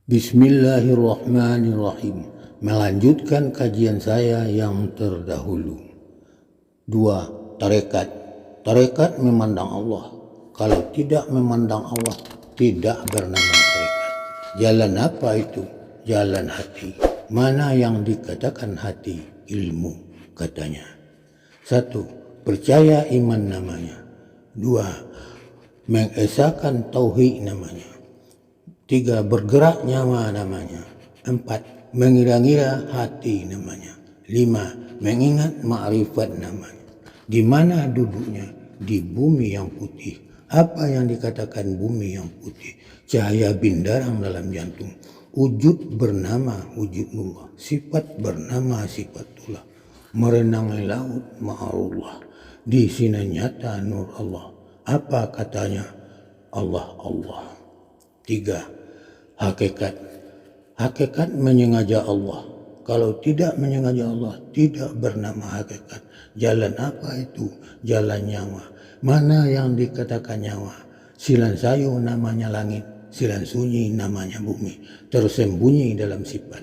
Bismillahirrahmanirrahim. Melanjutkan kajian saya yang terdahulu. 2. Tarekat. Tarekat memandang Allah. Kalau tidak memandang Allah, tidak bernama tarekat. Jalan apa itu? Jalan hati. Mana yang dikatakan hati? Ilmu, katanya. 1. Percaya iman namanya. 2. Mengesahkan tauhid namanya. 3. Bergerak nyawa namanya. 4. Mengira-ngira hati namanya. 5. Mengingat ma'rifat namanya. Di mana duduknya? Di bumi yang putih. Apa yang dikatakan bumi yang putih? Cahaya bindarang dalam jantung. Wujud bernama wujudullah. Sifat bernama sifatullah. Merenangi laut ma'arullah. Di sini nyata nur Allah. Apa katanya? Allah. 3. Hakikat. Hakikat menyengaja Allah. Kalau tidak menyengaja Allah, tidak bernama hakikat. Jalan apa itu? Jalan nyawa. Mana yang dikatakan nyawa? Silan sayu namanya langit, silan sunyi namanya bumi. Tersembunyi dalam sifat.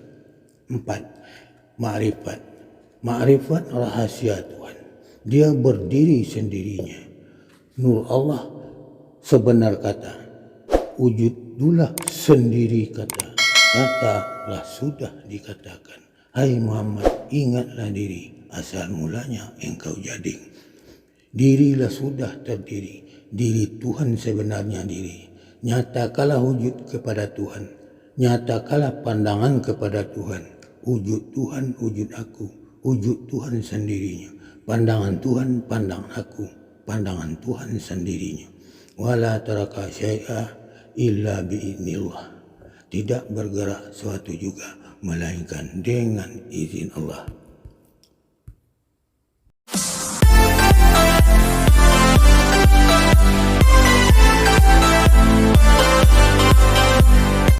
4. Ma'rifat. Ma'rifat rahasia Tuhan. Dia berdiri sendirinya. Nur Allah sebenar kata. Wujudullah sendiri kata. Katalah sudah dikatakan. Hai Muhammad, ingatlah diri. Asal mulanya engkau jadi. Dirilah sudah terdiri. Diri Tuhan sebenarnya diri. Nyatakanlah wujud kepada Tuhan. Nyatakanlah pandangan kepada Tuhan. Wujud Tuhan, wujud aku. Wujud Tuhan sendirinya. Pandangan Tuhan, pandangan aku. Pandangan Tuhan sendirinya. Wala taraka syai'a illa bi'idnillah. Tidak bergerak suatu juga melainkan dengan izin Allah.